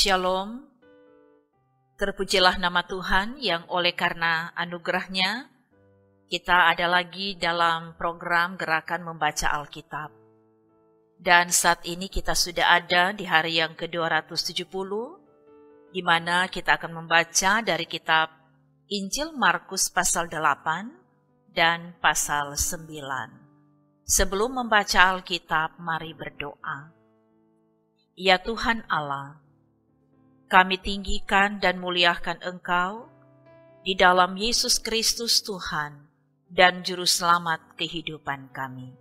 Shalom, terpujilah nama Tuhan yang oleh karena anugerahnya kita ada lagi dalam program Gerakan Membaca Alkitab. Dan saat ini kita sudah ada di hari yang ke-270, di mana kita akan membaca dari kitab Injil Markus pasal 8 dan pasal 9. Sebelum membaca Alkitab, mari berdoa. Ya Tuhan Allah, kami tinggikan dan muliakan Engkau di dalam Yesus Kristus Tuhan dan Juru Selamat kehidupan kami.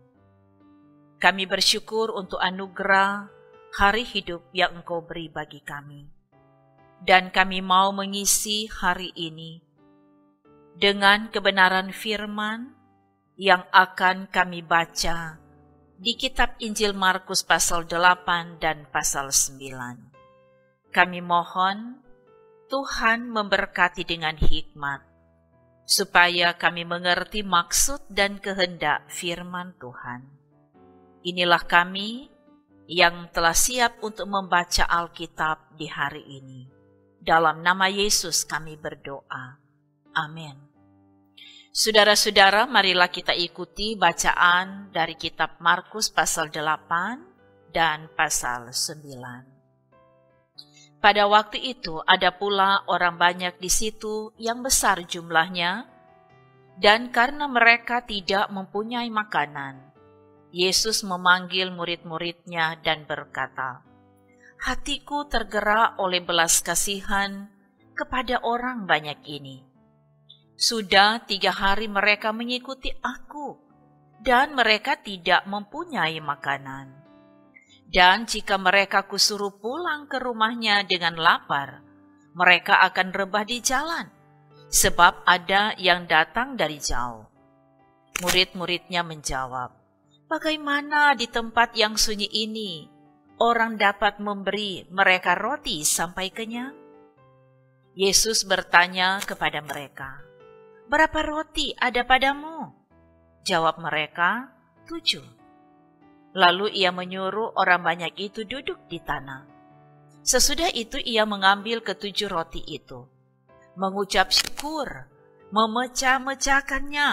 Kami bersyukur untuk anugerah hari hidup yang Engkau beri bagi kami. Dan kami mau mengisi hari ini dengan kebenaran firman yang akan kami baca di kitab Injil Markus pasal 8 dan pasal 9. Kami mohon Tuhan memberkati dengan hikmat, supaya kami mengerti maksud dan kehendak firman Tuhan. Inilah kami yang telah siap untuk membaca Alkitab di hari ini. Dalam nama Yesus kami berdoa. Amin. Saudara-saudara, marilah kita ikuti bacaan dari kitab Markus pasal 8 dan pasal 9. Pada waktu itu ada pula orang banyak di situ yang besar jumlahnya, dan karena mereka tidak mempunyai makanan, Yesus memanggil murid-muridnya dan berkata, "Hatiku tergerak oleh belas kasihan kepada orang banyak ini. Sudah 3 hari mereka mengikuti aku, dan mereka tidak mempunyai makanan. Dan jika mereka kusuruh pulang ke rumahnya dengan lapar, mereka akan rebah di jalan, sebab ada yang datang dari jauh." Murid-muridnya menjawab, "Bagaimana di tempat yang sunyi ini orang dapat memberi mereka roti sampai kenyang?" Yesus bertanya kepada mereka, "Berapa roti ada padamu?" Jawab mereka, 7. Lalu ia menyuruh orang banyak itu duduk di tanah. Sesudah itu ia mengambil ke-7 roti itu, mengucap syukur, memecah-mecahkannya,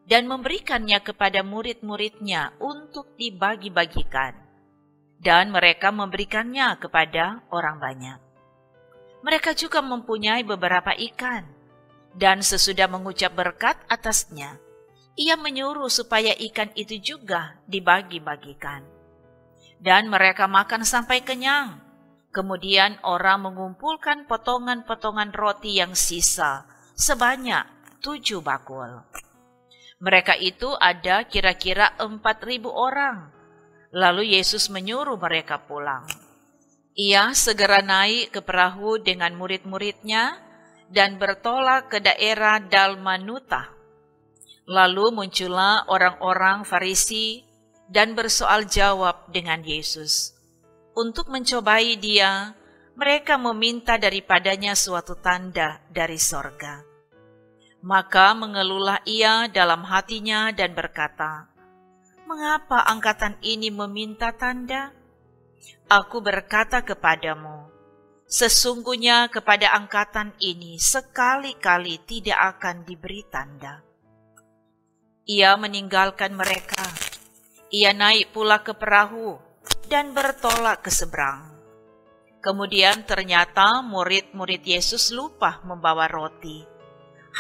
dan memberikannya kepada murid-muridnya untuk dibagi-bagikan. Dan mereka memberikannya kepada orang banyak. Mereka juga mempunyai beberapa ikan, dan sesudah mengucap berkat atasnya, ia menyuruh supaya ikan itu juga dibagi-bagikan. Dan mereka makan sampai kenyang. Kemudian orang mengumpulkan potongan-potongan roti yang sisa sebanyak 7 bakul. Mereka itu ada kira-kira 4.000 orang. Lalu Yesus menyuruh mereka pulang. Ia segera naik ke perahu dengan murid-muridnya dan bertolak ke daerah Dalmanuta. Lalu muncullah orang-orang Farisi dan bersoal jawab dengan Yesus. Untuk mencobai dia, mereka meminta daripadanya suatu tanda dari sorga. Maka mengeluhlah ia dalam hatinya dan berkata, "Mengapa angkatan ini meminta tanda? Aku berkata kepadamu, sesungguhnya kepada angkatan ini sekali-kali tidak akan diberi tanda." Ia meninggalkan mereka. Ia naik pula ke perahu dan bertolak ke seberang. Kemudian ternyata murid-murid Yesus lupa membawa roti.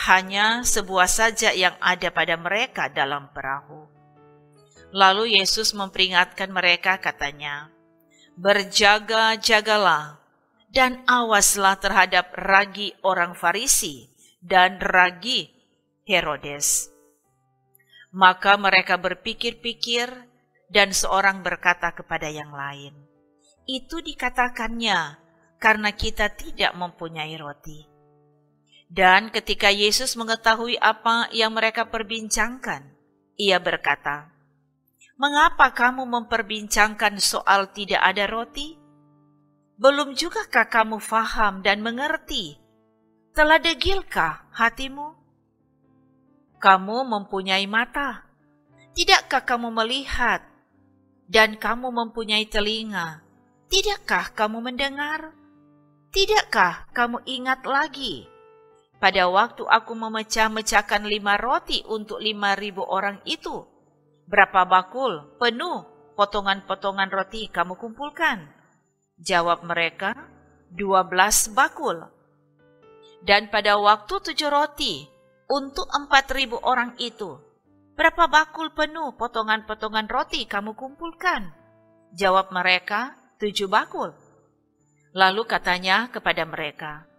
Hanya sebuah saja yang ada pada mereka dalam perahu. Lalu Yesus memperingatkan mereka, katanya, "Berjaga-jagalah dan awaslah terhadap ragi orang Farisi dan ragi Herodes." Maka mereka berpikir-pikir dan seorang berkata kepada yang lain, "Itu dikatakannya karena kita tidak mempunyai roti." Dan ketika Yesus mengetahui apa yang mereka perbincangkan, ia berkata, "Mengapa kamu memperbincangkan soal tidak ada roti? Belum jugakah kamu faham dan mengerti? Telah degilkah hatimu? Kamu mempunyai mata, tidakkah kamu melihat? Dan kamu mempunyai telinga, tidakkah kamu mendengar? Tidakkah kamu ingat lagi pada waktu aku memecah-mecahkan 5 roti untuk 5.000 orang itu? Berapa bakul penuh potongan-potongan roti kamu kumpulkan? Jawab mereka, 12 bakul. Dan pada waktu 7 roti untuk 4.000 orang itu, berapa bakul penuh potongan-potongan roti kamu kumpulkan? Jawab mereka, 7 bakul. Lalu katanya kepada mereka,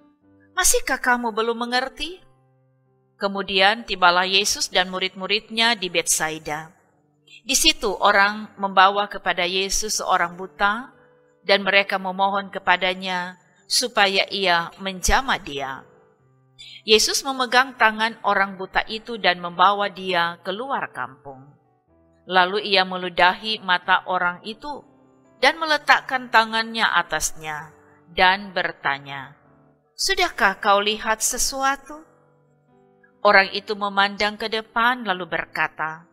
masihkah kamu belum mengerti? Kemudian tibalah Yesus dan murid-muridnya di Betsaida. Di situ orang membawa kepada Yesus seorang buta, dan mereka memohon kepadanya supaya ia menjamah dia. Yesus memegang tangan orang buta itu dan membawa dia keluar kampung. Lalu ia meludahi mata orang itu dan meletakkan tangannya atasnya dan bertanya, sudahkah kau lihat sesuatu? Orang itu memandang ke depan lalu berkata,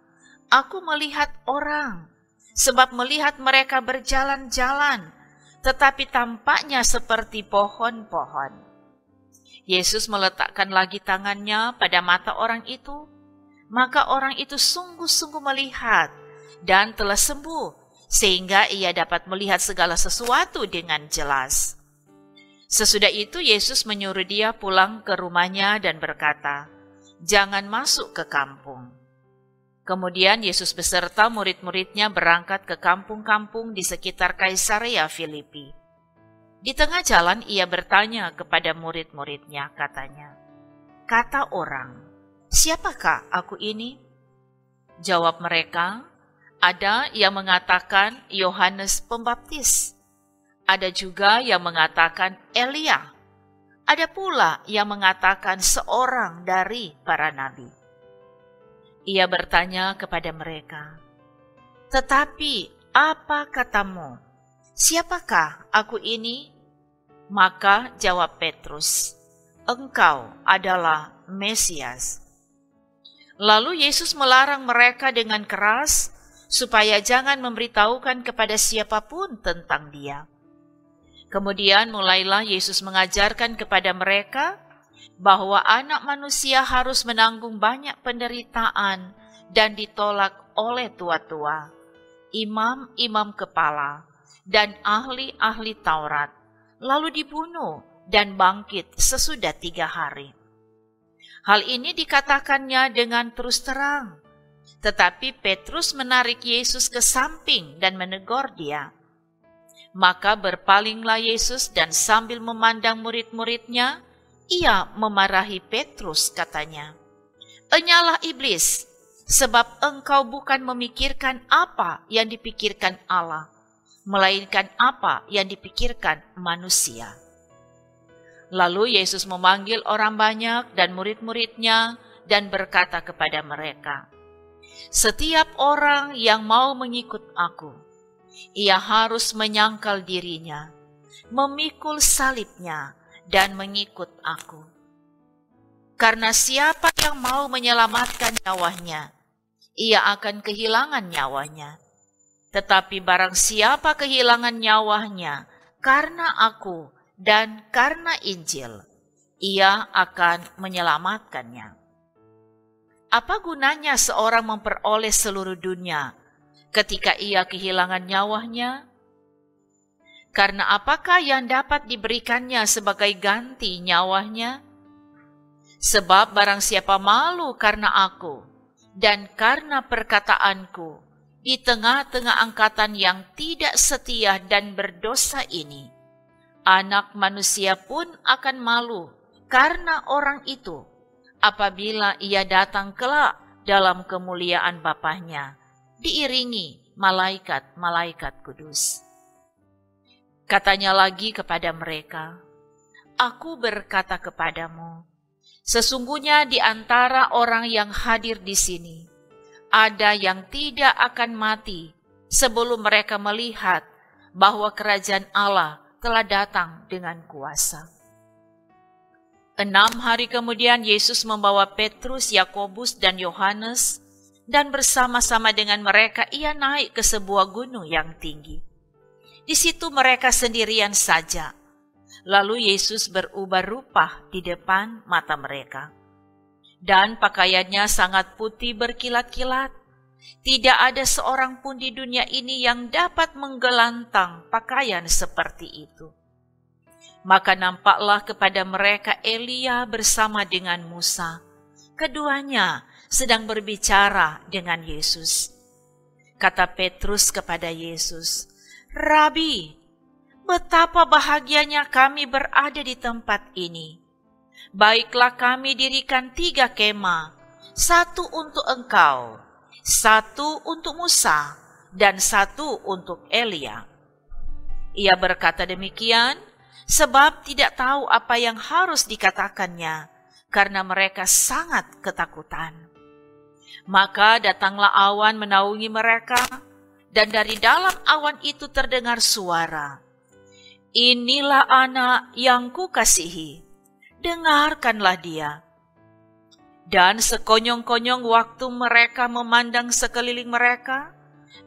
aku melihat orang, sebab melihat mereka berjalan-jalan, tetapi tampaknya seperti pohon-pohon. Yesus meletakkan lagi tangannya pada mata orang itu, maka orang itu sungguh-sungguh melihat dan telah sembuh, sehingga ia dapat melihat segala sesuatu dengan jelas. Sesudah itu Yesus menyuruh dia pulang ke rumahnya dan berkata, jangan masuk ke kampung. Kemudian Yesus beserta murid-muridnya berangkat ke kampung-kampung di sekitar Kaisarea Filipi. Di tengah jalan ia bertanya kepada murid-muridnya, katanya, kata orang, siapakah aku ini? Jawab mereka, ada yang mengatakan Yohanes Pembaptis, ada juga yang mengatakan Elia, ada pula yang mengatakan seorang dari para nabi. Ia bertanya kepada mereka, tetapi apa katamu? Siapakah aku ini? Maka jawab Petrus, engkau adalah Mesias. Lalu Yesus melarang mereka dengan keras supaya jangan memberitahukan kepada siapapun tentang dia. Kemudian mulailah Yesus mengajarkan kepada mereka bahwa anak manusia harus menanggung banyak penderitaan dan ditolak oleh tua-tua, imam-imam kepala, dan ahli-ahli Taurat, lalu dibunuh dan bangkit sesudah 3 hari. Hal ini dikatakannya dengan terus terang, tetapi Petrus menarik Yesus ke samping dan menegur dia. Maka berpalinglah Yesus dan sambil memandang murid-muridnya, ia memarahi Petrus, katanya, enyalah iblis, sebab engkau bukan memikirkan apa yang dipikirkan Allah, melainkan apa yang dipikirkan manusia. Lalu Yesus memanggil orang banyak dan murid-muridnya dan berkata kepada mereka, setiap orang yang mau mengikut aku, ia harus menyangkal dirinya, memikul salibnya, dan mengikut aku. Karena siapa yang mau menyelamatkan nyawanya, ia akan kehilangan nyawanya. Tetapi barang siapa kehilangan nyawanya karena aku dan karena Injil, ia akan menyelamatkannya. Apa gunanya seorang memperoleh seluruh dunia ketika ia kehilangan nyawanya? Karena apakah yang dapat diberikannya sebagai ganti nyawanya? Sebab barang siapa malu karena aku dan karena perkataanku di tengah-tengah angkatan yang tidak setia dan berdosa ini, Anak Manusia pun akan malu karena orang itu apabila ia datang kelak dalam kemuliaan Bapanya, diiringi malaikat-malaikat kudus. Katanya lagi kepada mereka, aku berkata kepadamu, sesungguhnya di antara orang yang hadir di sini, ada yang tidak akan mati sebelum mereka melihat bahwa kerajaan Allah telah datang dengan kuasa. 6 hari kemudian Yesus membawa Petrus, Yakobus, dan Yohanes, dan bersama-sama dengan mereka ia naik ke sebuah gunung yang tinggi. Di situ mereka sendirian saja. Lalu Yesus berubah rupa di depan mata mereka. Dan pakaiannya sangat putih berkilat-kilat. Tidak ada seorang pun di dunia ini yang dapat menggelantang pakaian seperti itu. Maka nampaklah kepada mereka Elia bersama dengan Musa. Keduanya sedang berbicara dengan Yesus. Kata Petrus kepada Yesus, "Rabi, betapa bahagianya kami berada di tempat ini. Baiklah kami dirikan 3 kemah, 1 untuk engkau, 1 untuk Musa, dan 1 untuk Elia." Ia berkata demikian sebab tidak tahu apa yang harus dikatakannya, karena mereka sangat ketakutan. Maka datanglah awan menaungi mereka, dan dari dalam awan itu terdengar suara, "Inilah anak yang kukasihi, dengarkanlah dia." Dan sekonyong-konyong waktu mereka memandang sekeliling mereka,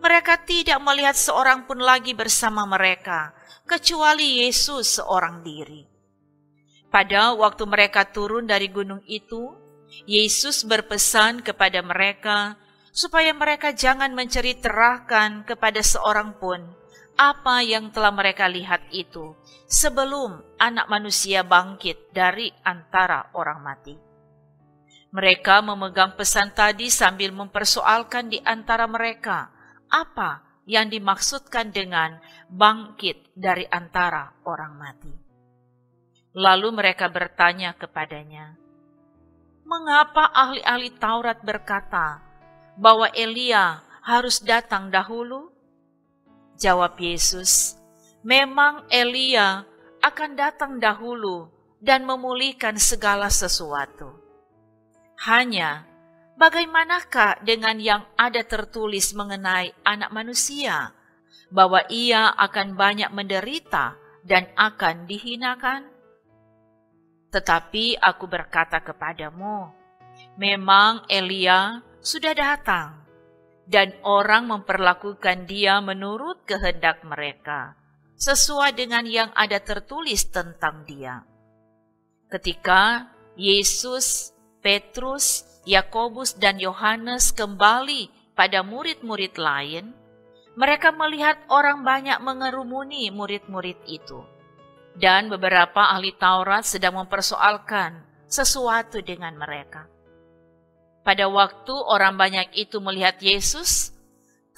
mereka tidak melihat seorang pun lagi bersama mereka, kecuali Yesus seorang diri. Pada waktu mereka turun dari gunung itu, Yesus berpesan kepada mereka supaya mereka jangan menceritakan kepada seorang pun apa yang telah mereka lihat itu sebelum Anak Manusia bangkit dari antara orang mati. Mereka memegang pesan tadi sambil mempersoalkan di antara mereka apa yang dimaksudkan dengan bangkit dari antara orang mati. Lalu mereka bertanya kepadanya, "Mengapa ahli-ahli Taurat berkata bahwa Elia harus datang dahulu?" Jawab Yesus, "Memang Elia akan datang dahulu dan memulihkan segala sesuatu. Hanya bagaimanakah dengan yang ada tertulis mengenai Anak Manusia, bahwa ia akan banyak menderita dan akan dihinakan? Tetapi aku berkata kepadamu, memang Elia sudah datang, dan orang memperlakukan dia menurut kehendak mereka, sesuai dengan yang ada tertulis tentang dia." Ketika Yesus, Petrus, Yakobus, dan Yohanes kembali pada murid-murid lain, mereka melihat orang banyak mengerumuni murid-murid itu. Dan beberapa ahli Taurat sedang mempersoalkan sesuatu dengan mereka. Pada waktu orang banyak itu melihat Yesus,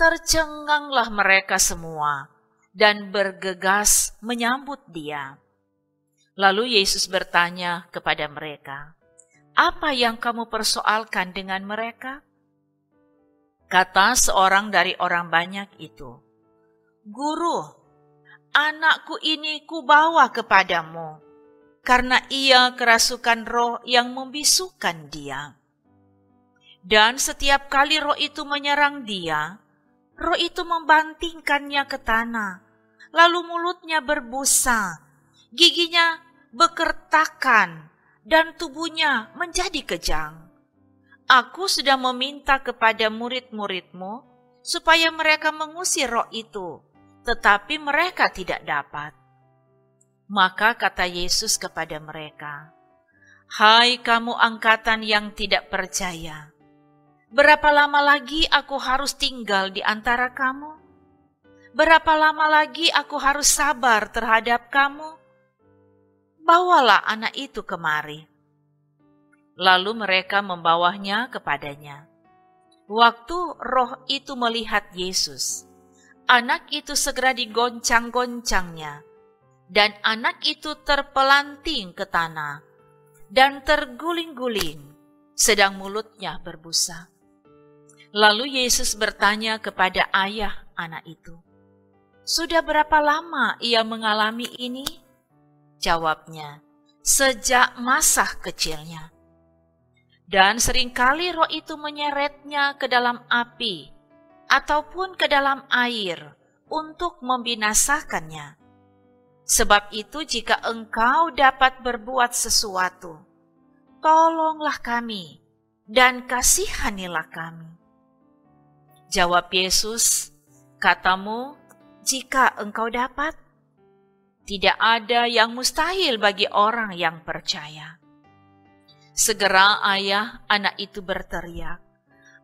tercenganglah mereka semua dan bergegas menyambut dia. Lalu Yesus bertanya kepada mereka, "Apa yang kamu persoalkan dengan mereka?" Kata seorang dari orang banyak itu, "Guru, anakku ini kubawa kepadamu, karena ia kerasukan roh yang membisukan dia. Dan setiap kali roh itu menyerang dia, roh itu membantingkannya ke tanah, lalu mulutnya berbusa, giginya bekertakan, dan tubuhnya menjadi kejang. Aku sudah meminta kepada murid-muridmu supaya mereka mengusir roh itu, tetapi mereka tidak dapat." Maka kata Yesus kepada mereka, "Hai kamu angkatan yang tidak percaya, berapa lama lagi aku harus tinggal di antara kamu? Berapa lama lagi aku harus sabar terhadap kamu? Bawalah anak itu kemari." Lalu mereka membawanya kepadanya. Waktu roh itu melihat Yesus, anak itu segera digoncang-goncangnya, dan anak itu terpelanting ke tanah dan terguling-guling, sedang mulutnya berbusa. Lalu Yesus bertanya kepada ayah anak itu, "Sudah berapa lama ia mengalami ini?" Jawabnya, "Sejak masa kecilnya. Dan seringkali roh itu menyeretnya ke dalam api ataupun ke dalam air untuk membinasakannya. Sebab itu jika engkau dapat berbuat sesuatu, tolonglah kami dan kasihanilah kami." Jawab Yesus, "Katamu, jika engkau dapat?" Tidak ada yang mustahil bagi orang yang percaya. Segera ayah anak itu berteriak,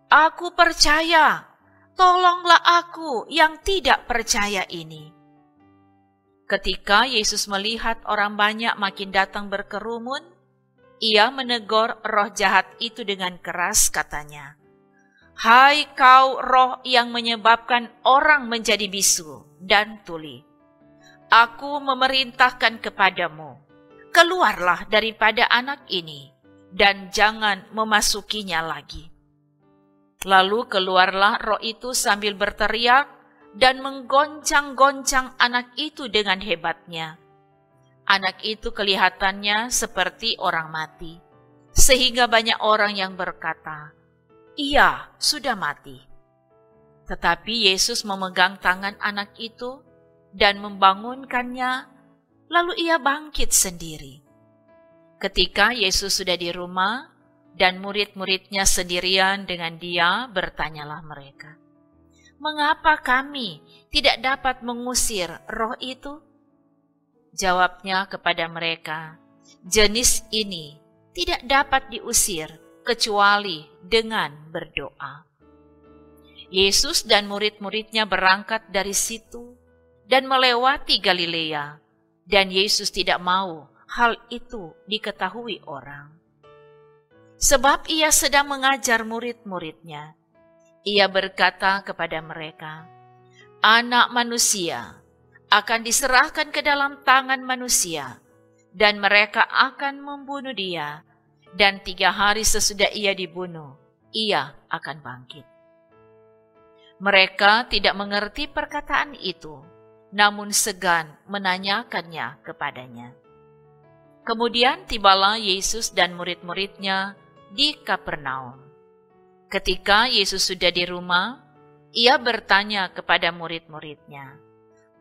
"Aku percaya, tolonglah aku yang tidak percaya ini." Ketika Yesus melihat orang banyak makin datang berkerumun, ia menegur roh jahat itu dengan keras, katanya, "Hai kau roh yang menyebabkan orang menjadi bisu dan tuli, aku memerintahkan kepadamu, keluarlah daripada anak ini, dan jangan memasukinya lagi." Lalu keluarlah roh itu sambil berteriak dan menggoncang-goncang anak itu dengan hebatnya. Anak itu kelihatannya seperti orang mati, sehingga banyak orang yang berkata, "Ia sudah mati." Tetapi Yesus memegang tangan anak itu dan membangunkannya, lalu ia bangkit sendiri. Ketika Yesus sudah di rumah dan murid-muridnya sendirian dengan dia, bertanyalah mereka, "Mengapa kami tidak dapat mengusir roh itu?" Jawabnya kepada mereka, "Jenis ini tidak dapat diusir kecuali dengan berdoa." Yesus dan murid-muridnya berangkat dari situ dan melewati Galilea, dan Yesus tidak mau hal itu diketahui orang. Sebab ia sedang mengajar murid-muridnya, ia berkata kepada mereka, "Anak manusia akan diserahkan ke dalam tangan manusia, dan mereka akan membunuh dia, dan 3 hari sesudah ia dibunuh, ia akan bangkit." Mereka tidak mengerti perkataan itu, namun segan menanyakannya kepadanya. Kemudian tibalah Yesus dan murid-muridnya di Kapernaum. Ketika Yesus sudah di rumah, ia bertanya kepada murid-muridnya,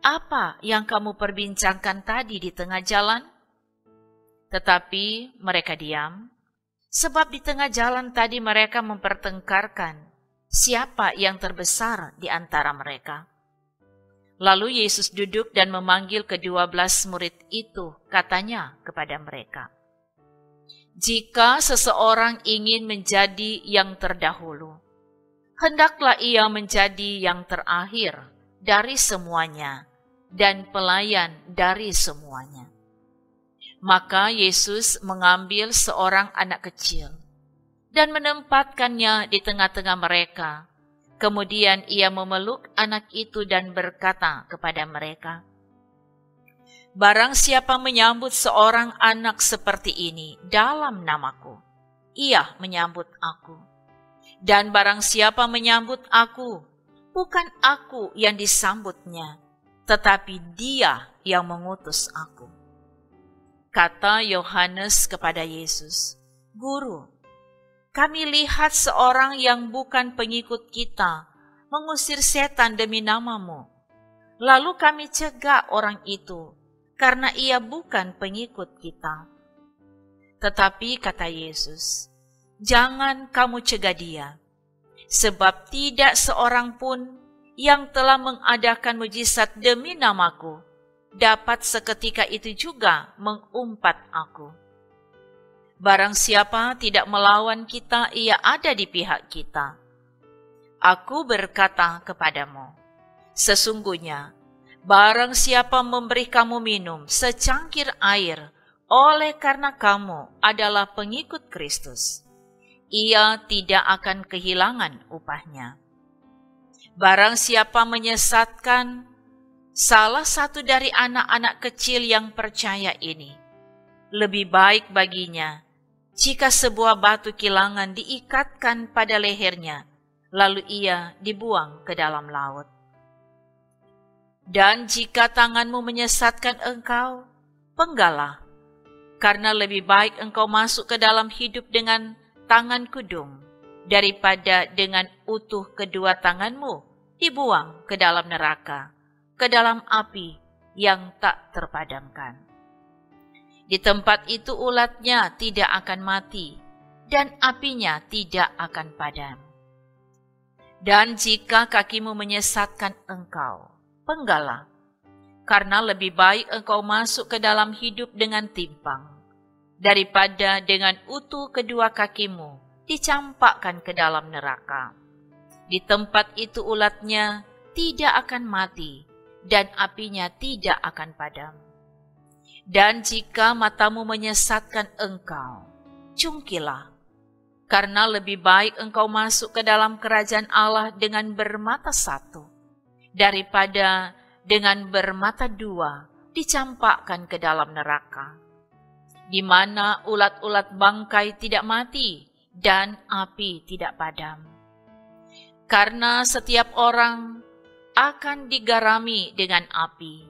"Apa yang kamu perbincangkan tadi di tengah jalan?" Tetapi mereka diam, sebab di tengah jalan tadi mereka mempertengkarkan siapa yang terbesar di antara mereka. Lalu Yesus duduk dan memanggil ke-12 murid itu, katanya kepada mereka, "Jika seseorang ingin menjadi yang terdahulu, hendaklah ia menjadi yang terakhir dari semuanya dan pelayan dari semuanya." Maka Yesus mengambil seorang anak kecil dan menempatkannya di tengah-tengah mereka. Kemudian ia memeluk anak itu dan berkata kepada mereka, "Barang siapa menyambut seorang anak seperti ini dalam namaku, ia menyambut aku. Dan barang siapa menyambut aku, bukan aku yang disambutnya, tetapi dia yang mengutus aku." Kata Yohanes kepada Yesus, "Guru, kami lihat seorang yang bukan pengikut kita mengusir setan demi namamu. Lalu kami cegah orang itu, karena ia bukan pengikut kita." Tetapi kata Yesus, "Jangan kamu cegah dia, sebab tidak seorang pun yang telah mengadakan mujizat demi namaku dapat seketika itu juga mengumpat aku. Barang siapa tidak melawan kita, ia ada di pihak kita. Aku berkata kepadamu, sesungguhnya, barang siapa memberi kamu minum secangkir air oleh karena kamu adalah pengikut Kristus, ia tidak akan kehilangan upahnya. Barang siapa menyesatkan salah satu dari anak-anak kecil yang percaya ini, lebih baik baginya jika sebuah batu kilangan diikatkan pada lehernya, lalu ia dibuang ke dalam laut. Dan jika tanganmu menyesatkan engkau, penggalah, karena lebih baik engkau masuk ke dalam hidup dengan tangan kudung, daripada dengan utuh kedua tanganmu dibuang ke dalam neraka, ke dalam api yang tak terpadamkan. Di tempat itu ulatnya tidak akan mati, dan apinya tidak akan padam. Dan jika kakimu menyesatkan engkau, penggalah, karena lebih baik engkau masuk ke dalam hidup dengan timpang, daripada dengan utuh kedua kakimu dicampakkan ke dalam neraka. Di tempat itu ulatnya tidak akan mati, dan apinya tidak akan padam. Dan jika matamu menyesatkan engkau, cungkilah, karena lebih baik engkau masuk ke dalam kerajaan Allah dengan bermata satu, daripada dengan bermata dua dicampakkan ke dalam neraka, di mana ulat-ulat bangkai tidak mati dan api tidak padam. Karena setiap orang akan digarami dengan api.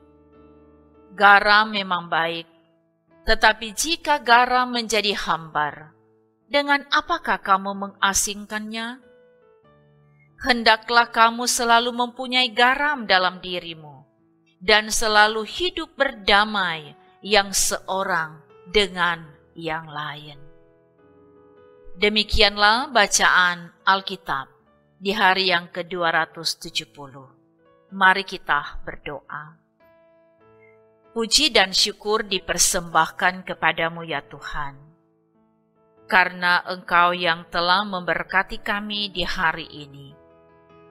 Garam memang baik, tetapi jika garam menjadi hambar, dengan apakah kamu mengasingkannya? Hendaklah kamu selalu mempunyai garam dalam dirimu, dan selalu hidup berdamai yang seorang dengan yang lain. Demikianlah bacaan Alkitab di hari yang ke-270. Mari kita berdoa. Puji dan syukur dipersembahkan kepadamu ya Tuhan, karena Engkau yang telah memberkati kami di hari ini,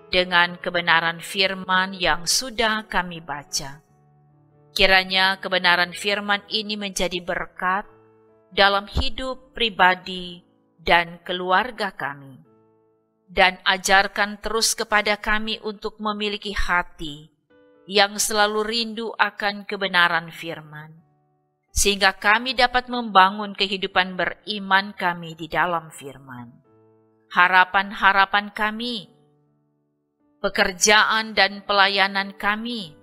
dengan kebenaran firman yang sudah kami baca. Kiranya kebenaran firman ini menjadi berkat dalam hidup pribadi dan keluarga kami. Dan ajarkan terus kepada kami untuk memiliki hati yang selalu rindu akan kebenaran firman, sehingga kami dapat membangun kehidupan beriman kami di dalam firman. Harapan-harapan kami, pekerjaan dan pelayanan kami,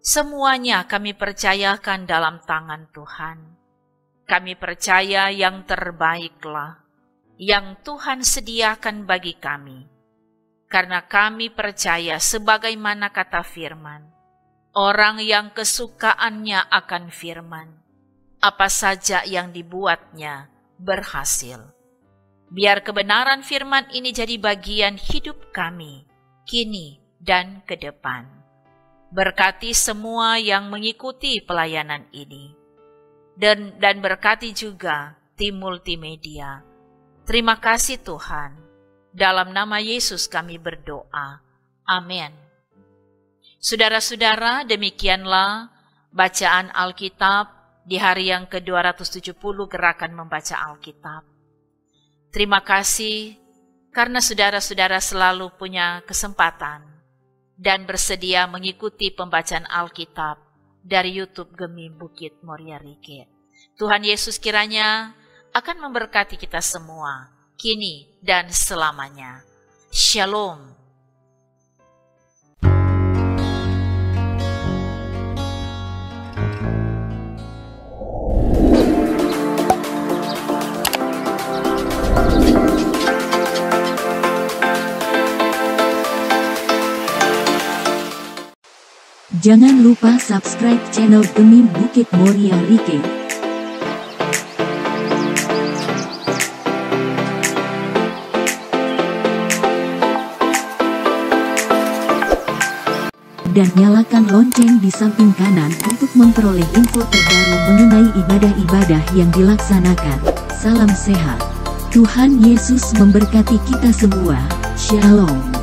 semuanya kami percayakan dalam tangan Tuhan. Kami percaya yang terbaiklah yang Tuhan sediakan bagi kami, karena kami percaya sebagaimana kata firman, orang yang kesukaannya akan firman, apa saja yang dibuatnya berhasil. Biar kebenaran firman ini jadi bagian hidup kami, kini dan ke depan. Berkati semua yang mengikuti pelayanan ini, dan berkati juga tim multimedia. Terima kasih Tuhan, dalam nama Yesus kami berdoa. Amin. Saudara-saudara, demikianlah bacaan Alkitab di hari yang ke-270 gerakan membaca Alkitab. Terima kasih karena saudara-saudara selalu punya kesempatan dan bersedia mengikuti pembacaan Alkitab dari YouTube Gemim Bukit Moria Rike. Tuhan Yesus kiranya akan memberkati kita semua, kini dan selamanya. Shalom. Jangan lupa subscribe channel Gemim Bukit Moria Rike. Dan nyalakan lonceng di samping kanan untuk memperoleh info terbaru mengenai ibadah-ibadah yang dilaksanakan. Salam sehat. Tuhan Yesus memberkati kita semua. Shalom.